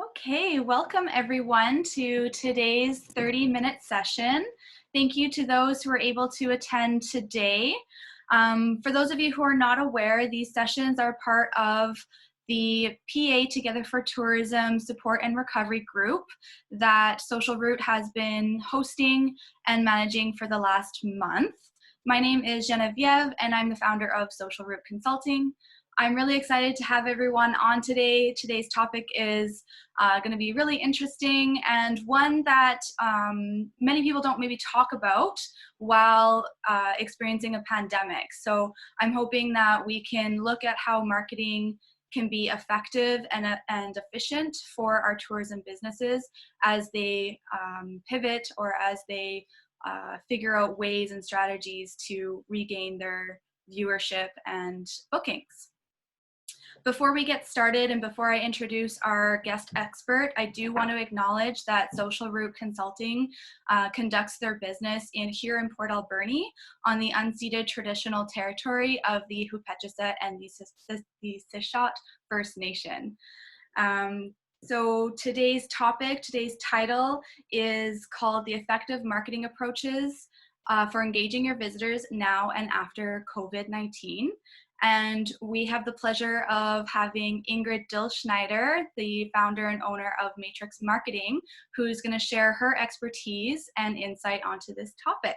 Okay, welcome everyone to today's 30-minute session. Thank you to those who were able to attend today. For those of you who are not aware, these sessions are part of the PA Together for Tourism Support and Recovery group that Social Route has been hosting and managing for the last month. My name is Genevieve and I'm the founder of Social Route Consulting. I'm really excited to have everyone on today. Today's topic is going to be really interesting and one that many people don't maybe talk about while experiencing a pandemic. So I'm hoping that we can look at how marketing can be effective and efficient for our tourism businesses as they pivot or as they figure out ways and strategies to regain their viewership and bookings. Before we get started and before I introduce our guest expert, I do want to acknowledge that Social Route Consulting conducts their business here in Port Alberni on the unceded traditional territory of the Hupetchesett and the Sishot First Nation. So today's title is called The Effective Marketing Approaches for Engaging Your Visitors Now and After COVID-19. And we have the pleasure of having Ingrid Dilschneider, the founder and owner of Matrix Marketing, who's going to share her expertise and insight onto this topic.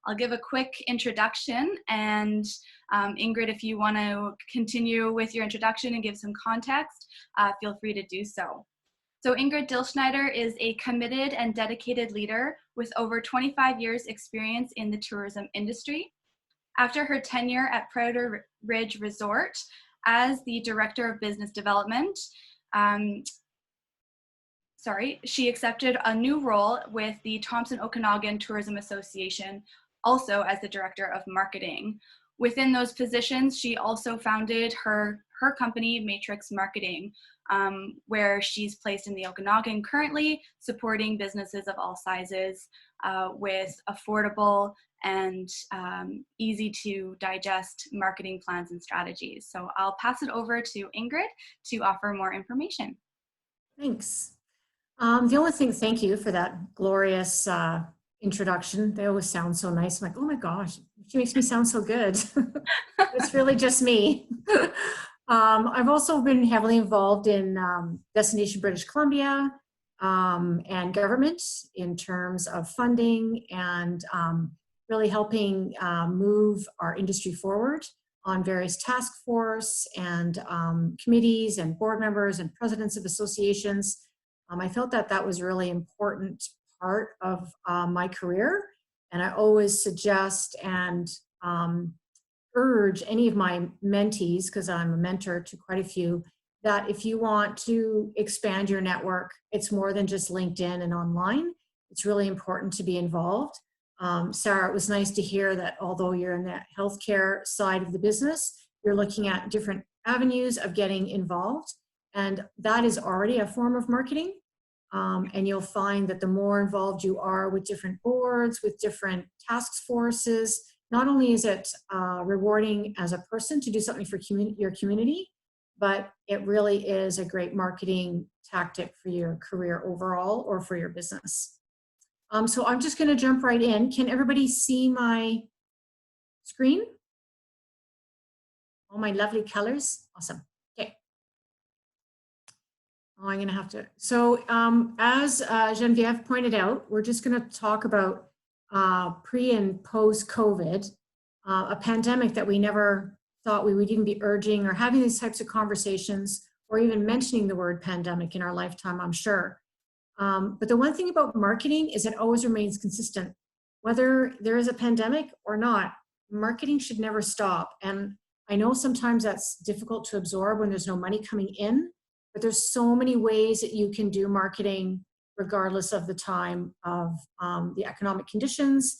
I'll give a quick introduction, and Ingrid, if you want to continue with your introduction and give some context, feel free to do so. So Ingrid Dilschneider is a committed and dedicated leader with over 25 years experience in the tourism industry. After her tenure at Predator Ridge Resort as the Director of Business Development, she accepted a new role with the Thompson Okanagan Tourism Association, also as the Director of Marketing. Within those positions, she also founded her company, Matrix Marketing, where she's placed in the Okanagan currently, supporting businesses of all sizes with affordable and easy to digest marketing plans and strategies. So I'll pass it over to Ingrid to offer more information. Thanks. The only thing, thank you for that glorious introduction. They always sound so nice. I'm like, oh my gosh, she makes me sound so good. It's really just me. I've also been heavily involved in Destination British Columbia and government in terms of funding and really helping move our industry forward on various task force and committees and board members and presidents of associations. I felt that that was a really important part of my career, and I always suggest and urge any of my mentees, because I'm a mentor to quite a few, that if you want to expand your network, it's more than just LinkedIn and online. It's really important to be involved. Sarah, it was nice to hear that although you're in the healthcare side of the business, you're looking at different avenues of getting involved. And that is already a form of marketing. And you'll find that the more involved you are with different boards, with different task forces, not only is it rewarding as a person to do something for your community, but it really is a great marketing tactic for your career overall or for your business. So I'm just going to jump right in. Can everybody see my screen? All my lovely colors? Awesome. Okay. Oh, I'm going to have to. So as Genevieve pointed out, we're just going to talk about pre and post COVID, a pandemic that we never thought we would even be urging or having these types of conversations or even mentioning the word pandemic in our lifetime, I'm sure. But the one thing about marketing is it always remains consistent. Whether there is a pandemic or not, marketing should never stop. And I know sometimes that's difficult to absorb when there's no money coming in, but there's so many ways that you can do marketing regardless of the time of the economic conditions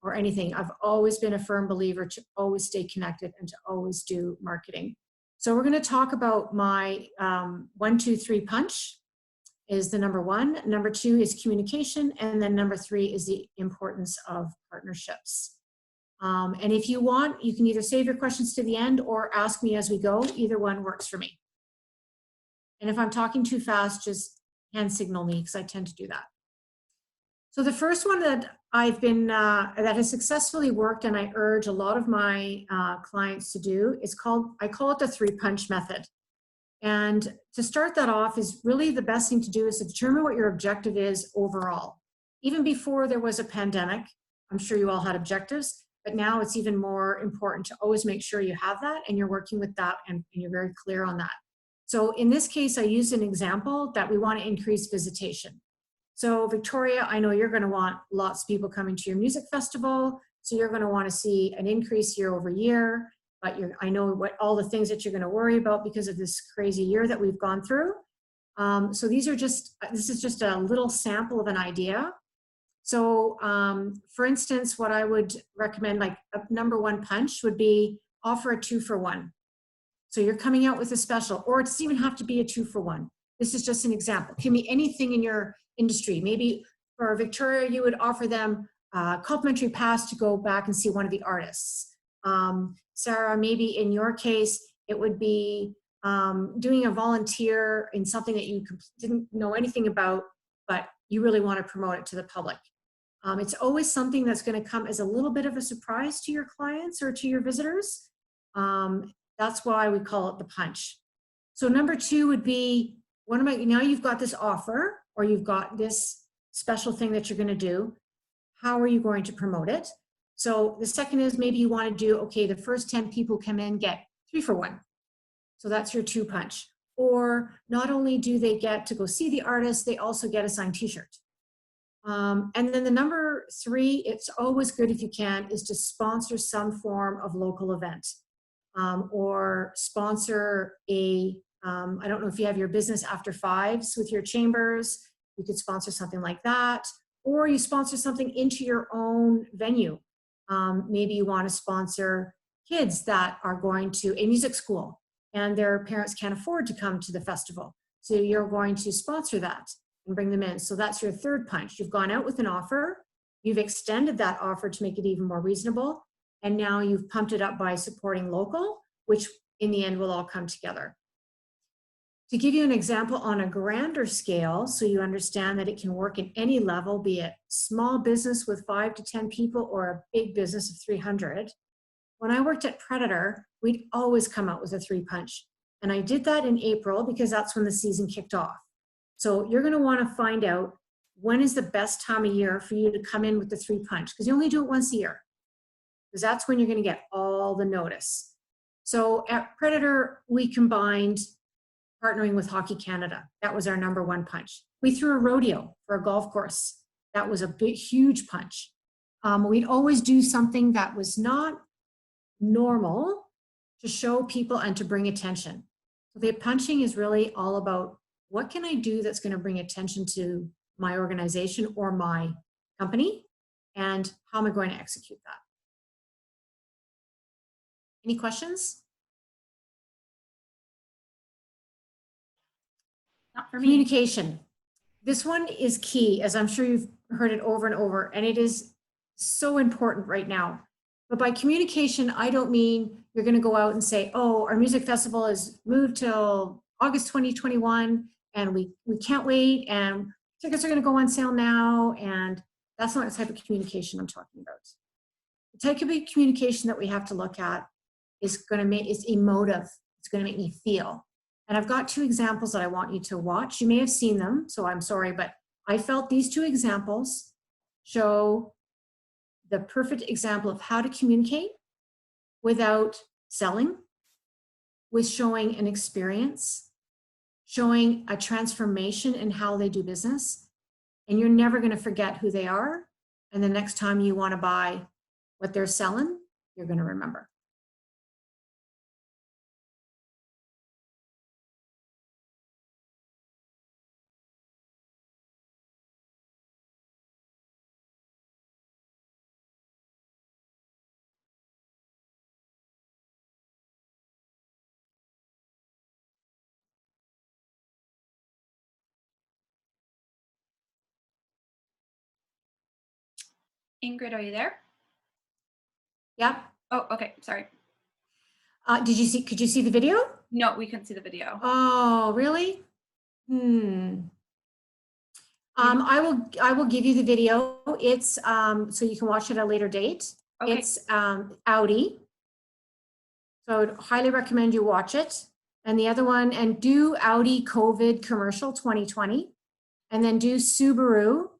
or anything. I've always been a firm believer to always stay connected and to always do marketing. So we're going to talk about my 1, 2, 3 punch. Is the number 1. Number 2 is communication. And then number 3 is the importance of partnerships. And if you want, you can either save your questions to the end or ask me as we go. Either one works for me. And if I'm talking too fast, just hand signal me because I tend to do that. So the first one that I've been, that has successfully worked and I urge a lot of my clients to do is I call it the 3-punch method. And to start that off is really the best thing to do is to determine what your objective is overall. Even before there was a pandemic, I'm sure you all had objectives, but now it's even more important to always make sure you have that and you're working with that and you're very clear on that. So in this case, I used an example that we want to increase visitation. So Victoria, I know you're going to want lots of people coming to your music festival. So you're going to want to see an increase year over year. But I know what all the things that you're going to worry about because of this crazy year that we've gone through. So this is just a little sample of an idea. So for instance, what I would recommend, like a number 1 punch would be offer a 2-for-1. So you're coming out with a special, or it doesn't even have to be a 2-for-1. This is just an example. It can be anything in your industry. Maybe for Victoria, you would offer them a complimentary pass to go back and see one of the artists. Sarah, maybe in your case, it would be doing a volunteer in something that you didn't know anything about, but you really want to promote it to the public. It's always something that's going to come as a little bit of a surprise to your clients or to your visitors. That's why we call it the punch. So number 2 would be, now you've got this offer or you've got this special thing that you're going to do. How are you going to promote it? So the second is maybe you want to do, okay, the first 10 people come in, get 3-for-1. So that's your 2 punch. Or not only do they get to go see the artist, they also get a signed t-shirt. And then the number 3, it's always good if you can, is to sponsor some form of local event. Or sponsor I don't know if you have your business after 5s with your chambers, you could sponsor something like that. Or you sponsor something into your own venue. Maybe you want to sponsor kids that are going to a music school and their parents can't afford to come to the festival. So you're going to sponsor that and bring them in. So that's your 3rd punch. You've gone out with an offer, you've extended that offer to make it even more reasonable, and now you've pumped it up by supporting local, which in the end will all come together. To give you an example on a grander scale, so you understand that it can work at any level, be it small business with 5 to 10 people or a big business of 300. When I worked at Predator, we'd always come out with a 3-punch. And I did that in April because that's when the season kicked off. So you're going to want to find out when is the best time of year for you to come in with the 3-punch, because you only do it once a year. Because that's when you're going to get all the notice. So at Predator, we combined partnering with Hockey Canada. That was our number 1 punch. We threw a rodeo for a golf course. That was a big, huge punch. We'd always do something that was not normal to show people and to bring attention. So the punching is really all about what can I do that's going to bring attention to my organization or my company, and how am I going to execute that? Any questions? Not for me. Communication. This one is key, as I'm sure you've heard it over and over, and it is so important right now. But by communication, I don't mean you're going to go out and say, oh, our music festival is moved till August 2021, and we can't wait, and tickets are going to go on sale now, and that's not the type of communication I'm talking about. The type of communication that we have to look at is emotive. It's going to make me feel. And I've got 2 examples that I want you to watch. You may have seen them, so I'm sorry, but I felt these 2 examples show the perfect example of how to communicate without selling, with showing an experience, showing a transformation in how they do business. And you're never going to forget who they are. And the next time you want to buy what they're selling, you're going to remember. Ingrid, are you there? Yeah. Oh, okay. Sorry. Could you see the video? No, we couldn't see the video. Oh, really? I will give you the video. It's so you can watch it at a later date. Okay. It's Audi. So I would highly recommend you watch it. And the other one, and do Audi COVID commercial 2020, and then do Subaru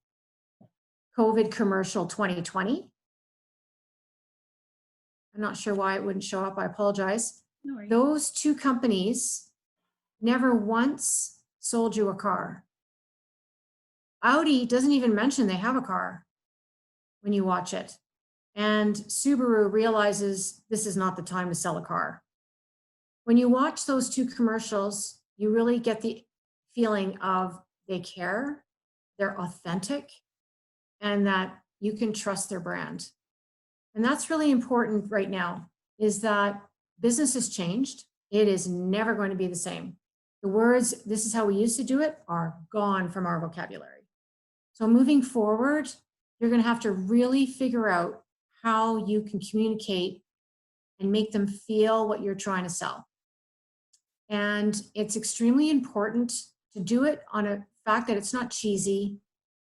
COVID commercial 2020. I'm not sure why it wouldn't show up. I apologize. No worries. Those two companies never once sold you a car. Audi doesn't even mention they have a car when you watch it. And Subaru realizes this is not the time to sell a car. When you watch those two commercials, you really get the feeling of they care, they're authentic, and that you can trust their brand. And that's really important right now, is that business has changed. It is never going to be the same. The words, "this is how we used to do it," are gone from our vocabulary. So moving forward, you're going to have to really figure out how you can communicate and make them feel what you're trying to sell. And it's extremely important to do it on a fact that it's not cheesy.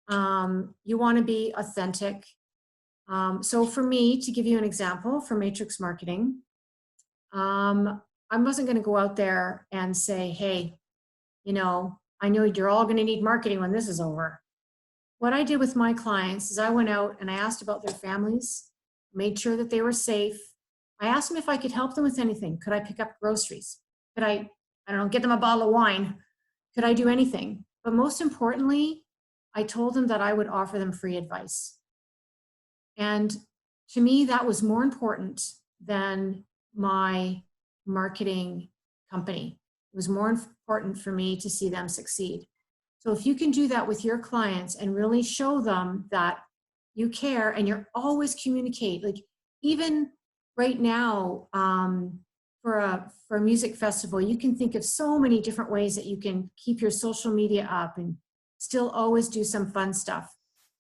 You want to be authentic. So for me, to give you an example for Matrix Marketing, I wasn't going to go out there and say, "Hey, I know you're all going to need marketing when this is over." What I did with my clients is I went out and I asked about their families, made sure that they were safe. I asked them if I could help them with anything. Could I pick up groceries? Could I don't know, get them a bottle of wine? Could I do anything? But most importantly, I told them that I would offer them free advice. And to me, that was more important than my marketing company. It was more important for me to see them succeed. So if you can do that with your clients and really show them that you care and you're always communicate, like even right now, for a music festival, you can think of so many different ways that you can keep your social media up and still always do some fun stuff.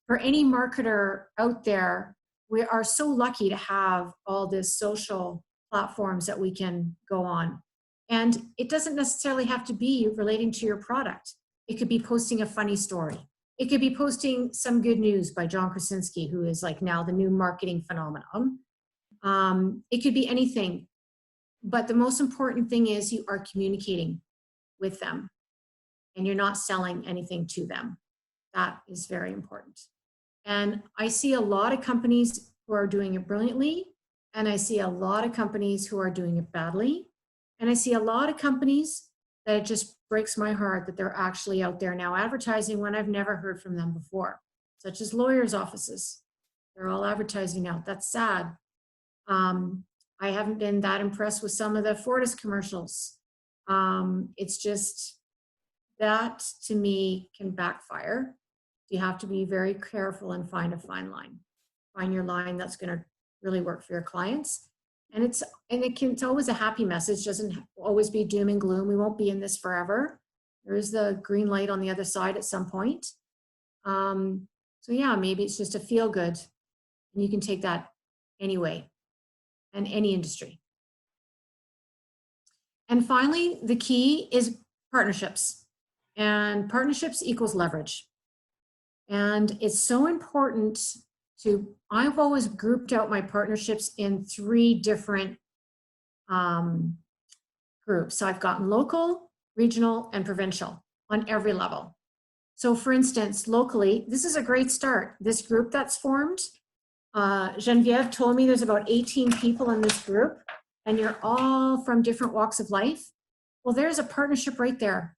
For any marketer out there, we are so lucky to have all these social platforms that we can go on. And it doesn't necessarily have to be relating to your product. It could be posting a funny story. It could be posting some good news by John Krasinski, who is like now the new marketing phenomenon. It could be anything. But the most important thing is you are communicating with them and you're not selling anything to them. That is very important. And I see a lot of companies who are doing it brilliantly, and I see a lot of companies who are doing it badly. And I see a lot of companies that it just breaks my heart that they're actually out there now advertising when I've never heard from them before, such as lawyers' offices. They're all advertising now. That's sad. I haven't been that impressed with some of the Fortis commercials. It's just that to me can backfire. You have to be very careful and find a fine line. Find your line that's going to really work for your clients. And it's always a happy message. Doesn't always be doom and gloom. We won't be in this forever. There is the green light on the other side at some point. So yeah, maybe it's just a feel good, and you can take that anyway, and any industry. And finally, the key is partnerships, and partnerships equals leverage. And it's so important I've always grouped out my partnerships in 3 different groups. So I've gotten local, regional, and provincial on every level. So for instance, locally, this is a great start. This group that's formed, Genevieve told me there's about 18 people in this group, and you're all from different walks of life. Well, there's a partnership right there,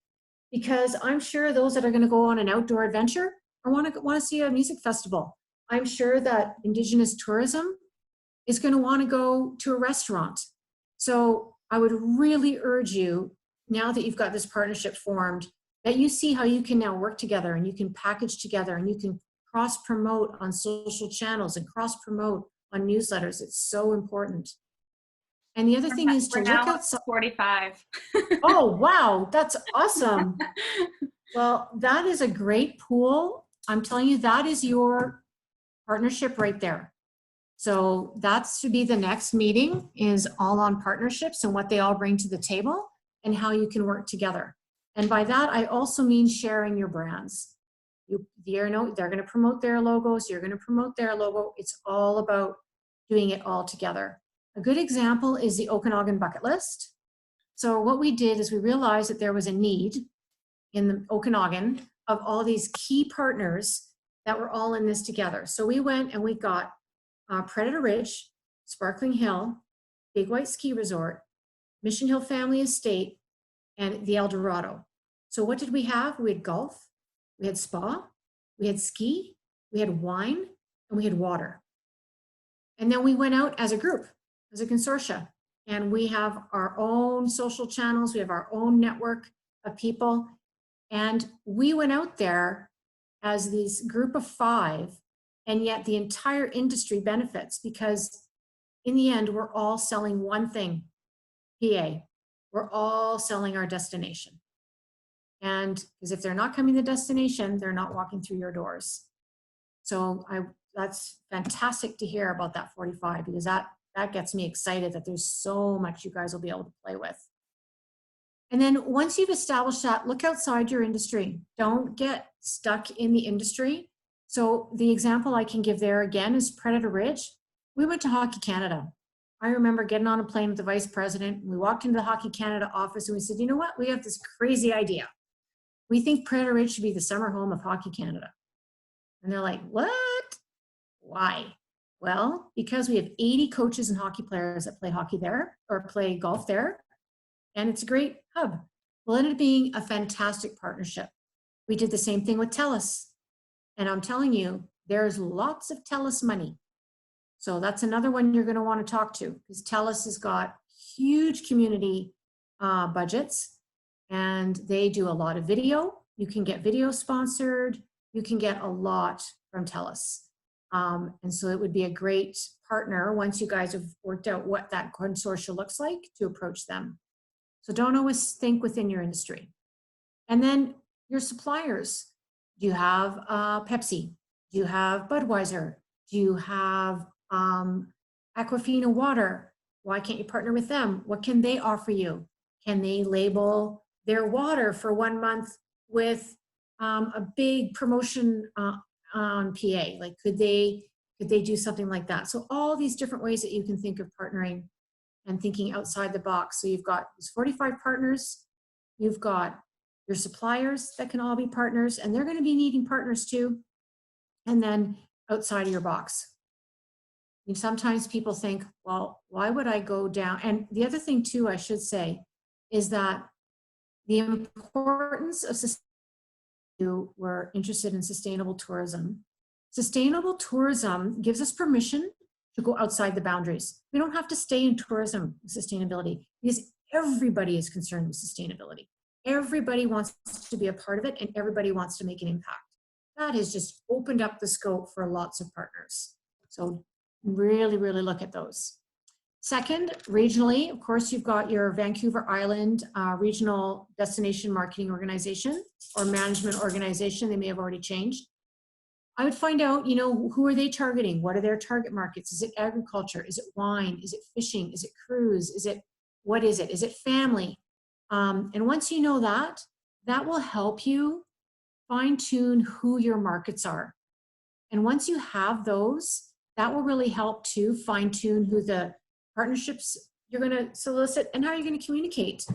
because I'm sure those that are going to go on an outdoor adventure or want to see a music festival, I'm sure that Indigenous tourism is going to want to go to a restaurant. So I would really urge you, now that you've got this partnership formed, that you see how you can now work together and you can package together and you can cross-promote on social channels and cross-promote on newsletters. It's so important. And the other thing is to look outside. 45. Oh, wow, that's awesome. Well, that is a great pool. I'm telling you, that is your partnership right there. So that should be the next meeting, is all on partnerships and what they all bring to the table and how you can work together. And by that, I also mean sharing your brands. They're going to promote their logos. You're going to promote their logo. It's all about doing it all together. A good example is the Okanagan bucket list. So what we did is we realized that there was a need in the Okanagan of all these key partners that were all in this together. So we went and we got Predator Ridge, Sparkling Hill, Big White Ski Resort, Mission Hill Family Estate, and the El Dorado. So what did we have? We had golf, we had spa, we had ski, we had wine, and we had water. And then we went out as a group, as a consortia, and we have our own social channels, we have our own network of people. And we went out there as this group of 5, and yet the entire industry benefits because in the end, we're all selling one thing, PA. We're all selling our destination. And because if they're not coming to the destination, they're not walking through your doors. So that's fantastic to hear about that 45, because that gets me excited that there's so much you guys will be able to play with. And then once you've established that, look outside your industry. Don't get stuck in the industry. So the example I can give there again is Predator Ridge. We went to Hockey Canada. I remember getting on a plane with the vice president. We walked into the Hockey Canada office and we said, you know what? We have this crazy idea. We think Predator Ridge should be the summer home of Hockey Canada. And they're like, what? Why? Well, because we have 80 coaches and hockey players that play hockey there or play golf there. And it's a great hub. Well, it ended up being a fantastic partnership. We did the same thing with TELUS. And I'm telling you, there's lots of TELUS money. So that's another one you're going to want to talk to, because TELUS has got huge community budgets, and they do a lot of video. You can get video sponsored. You can get a lot from TELUS. And so it would be a great partner once you guys have worked out what that consortium looks like to approach them. So don't always think within your industry. And then your suppliers. Do you have Pepsi? Do you have Budweiser? Do you have Aquafina water? Why can't you partner with them? What can they offer you? Can they label their water for 1 month with a big promotion on PA? Like, could they do something like that? So all these different ways that you can think of partnering and thinking outside the box. So you've got these 45 partners, you've got your suppliers that can all be partners, and they're going to be needing partners too. And then outside of your box. And sometimes people think, well, why would I go down? And the other thing too, I should say, is that the importance of you were interested in sustainable tourism. Sustainable tourism gives us permission to go outside the boundaries. We don't have to stay in tourism sustainability, because everybody is concerned with sustainability. Everybody wants to be a part of it, and everybody wants to make an impact. That has just opened up the scope for lots of partners. So really, really look at those. Second, regionally, of course, you've got your Vancouver Island Regional Destination Marketing Organization or Management Organization. They may have already changed. I would find out, you know, who are they targeting? What are their target markets? Is it agriculture? Is it wine? Is it fishing? Is it cruise? Is it, what is it? Is it family? And once you know that, that will help you fine tune who your markets are. And once you have those, that will really help to fine tune who the partnerships you're going to solicit and how you're going to communicate.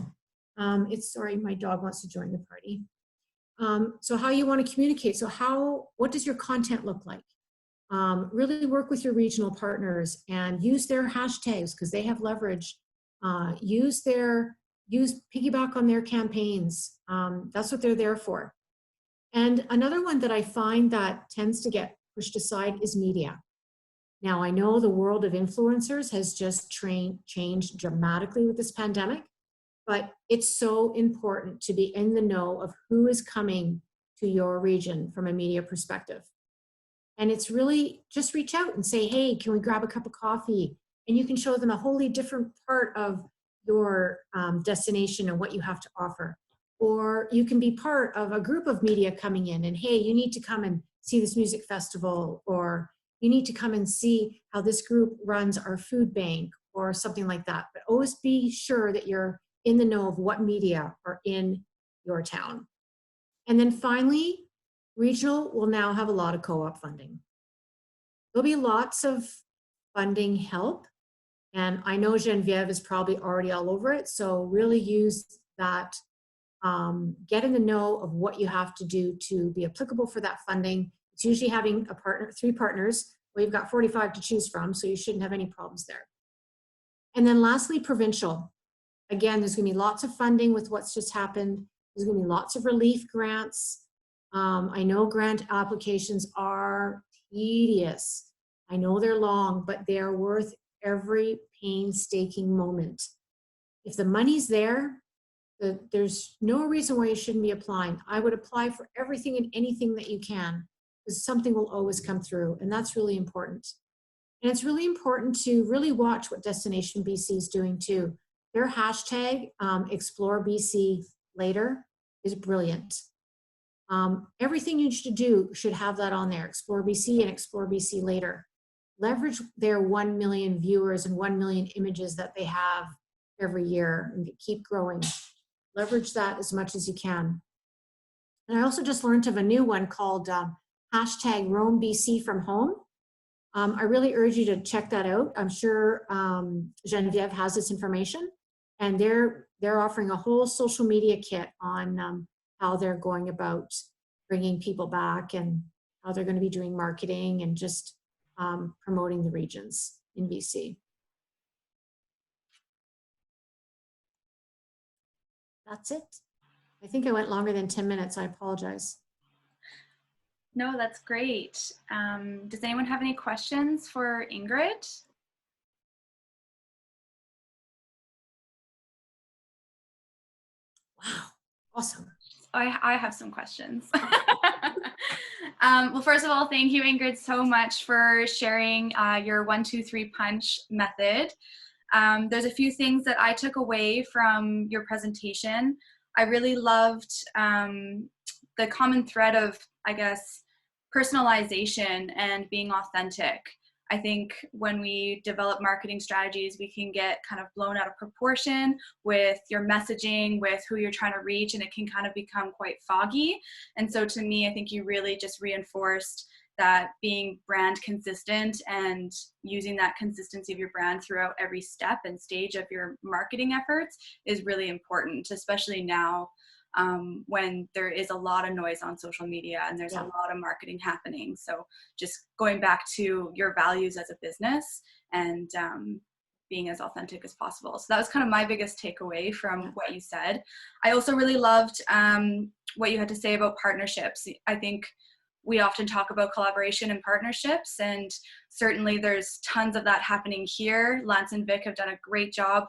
Sorry, my dog wants to join the party. So how you want to communicate. So what does your content look like? Really work with your regional partners and use their hashtags because they have leverage. Use piggyback on their campaigns. That's what they're there for. And another one that I find that tends to get pushed aside is media. Now, I know the world of influencers has just changed dramatically with this pandemic, but it's so important to be in the know of who is coming to your region from a media perspective. And it's really just reach out and say, hey, can we grab a cup of coffee? And you can show them a wholly different part of your destination and what you have to offer. Or you can be part of a group of media coming in and, hey, you need to come and see this music festival, or you need to come and see how this group runs our food bank or something like that. But always be sure that you're in the know of what media are in your town. And then finally, Regional will now have a lot of co-op funding. There'll be lots of funding help. And I know Genevieve is probably already all over it. So really use that, get in the know of what you have to do to be applicable for that funding. It's usually having a partner, 3 partners, where you've got 45 to choose from. So you shouldn't have any problems there. And then lastly, provincial. Again, there's going to be lots of funding with what's just happened. There's going to be lots of relief grants. I know grant applications are tedious. I know they're long, but they are worth every painstaking moment. If the money's there, there's no reason why you shouldn't be applying. I would apply for everything and anything that you can, because something will always come through, and that's really important. And it's really important to really watch what Destination BC is doing too. Their hashtag, Explore BC Later, is brilliant. Everything you should do should have that on there, Explore BC and Explore BC Later. Leverage their 1 million viewers and 1 million images that they have every year and keep growing. Leverage that as much as you can. And I also just learned of a new one called hashtag Roam BC from Home. I really urge you to check that out. I'm sure Genevieve has this information, and they're offering a whole social media kit on how they're going about bringing people back and how they're going to be doing marketing and just promoting the regions in BC. That's it. I think I went longer than 10 minutes. I apologize. No, that's great. Does anyone have any questions for Ingrid? Wow, awesome. I have some questions. Well, first of all, thank you, Ingrid, so much for sharing your 1, 2, 3 punch method. There's a few things that I took away from your presentation. I really loved the common thread of, I guess, personalization and being authentic. I think when we develop marketing strategies, we can get kind of blown out of proportion with your messaging, with who you're trying to reach, and it can kind of become quite foggy. And so to me, I think you really just reinforced that being brand consistent and using that consistency of your brand throughout every step and stage of your marketing efforts is really important, especially now when there is a lot of noise on social media and there's a lot of marketing happening. So just going back to your values as a business and being as authentic as possible. So that was kind of my biggest takeaway from what you said. I also really loved what you had to say about partnerships. I think we often talk about collaboration and partnerships, and certainly there's tons of that happening here. Lance and Vic have done a great job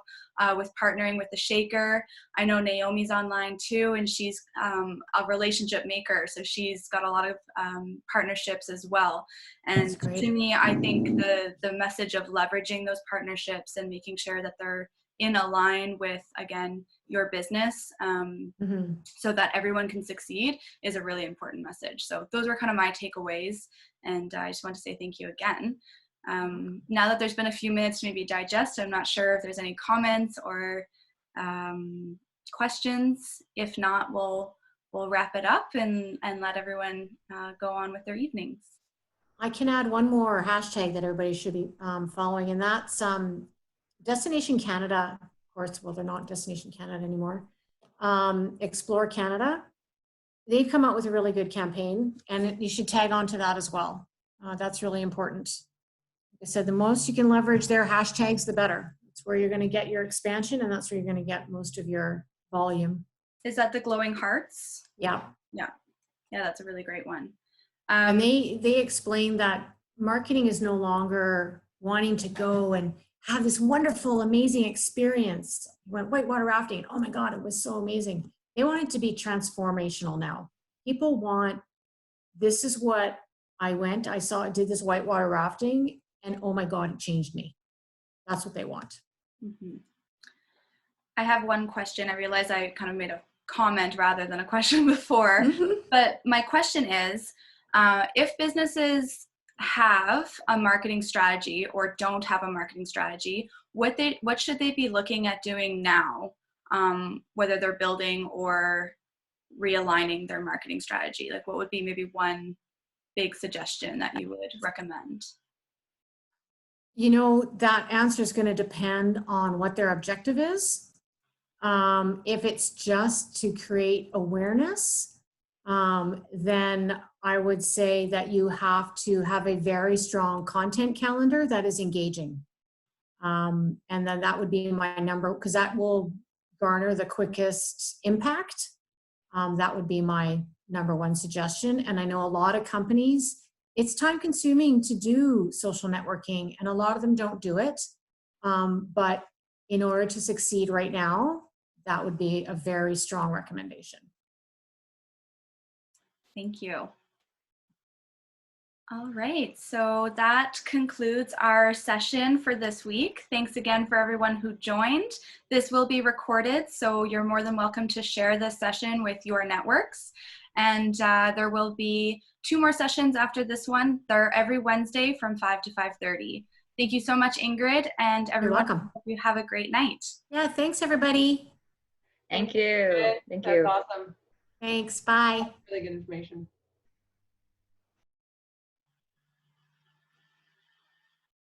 with partnering with the Shaker. I know Naomi's online too, and she's a relationship maker, so she's got a lot of partnerships as well. And to me, I think the message of leveraging those partnerships and making sure that they're in a line with, again, your business so that everyone can succeed is a really important message. So those were kind of my takeaways, and I just want to say thank you again. Now that there's been a few minutes to maybe digest, I'm not sure if there's any comments or questions. If not, we'll wrap it up and let everyone go on with their evenings. I can add one more hashtag that everybody should be following, and that's Destination Canada. Of course, well, they're not Destination Canada anymore. Explore Canada. They've come out with a really good campaign, and you should tag on to that as well. That's really important. Like I said, the most you can leverage their hashtags, the better. It's where you're going to get your expansion, and that's where you're going to get most of your volume. Is that the glowing hearts? Yeah. Yeah. Yeah, that's a really great one. And they explain that marketing is no longer wanting to go and have this wonderful, amazing experience. Went whitewater rafting. Oh my God, it was so amazing. They want it to be transformational now. People want, this is what I went, I did this whitewater rafting, and oh my God, it changed me. That's what they want. Mm-hmm. I have one question. I realize I kind of made a comment rather than a question before, but my question is, if businesses have a marketing strategy or don't have a marketing strategy, what should they be looking at doing now, whether they're building or realigning their marketing strategy? Like, what would be maybe one big suggestion that you would recommend? You know, that answer is going to depend on what their objective is. If it's just to create awareness, then I would say that you have to have a very strong content calendar that is engaging. And then that would be my number, because that will garner the quickest impact. That would be my number one suggestion. And I know a lot of companies, it's time consuming to do social networking, and a lot of them don't do it. But in order to succeed right now, that would be a very strong recommendation. Thank you. All right, so that concludes our session for this week. Thanks again for everyone who joined. This will be recorded, so you're more than welcome to share this session with your networks. And there will be 2 more sessions after this one. They're every Wednesday from 5 to 5:30. Thank you so much, Ingrid, and everyone. You're welcome. Hope you have a great night. Yeah, thanks everybody. Thank you. Thank you. That's awesome. Thanks, bye. Really good information.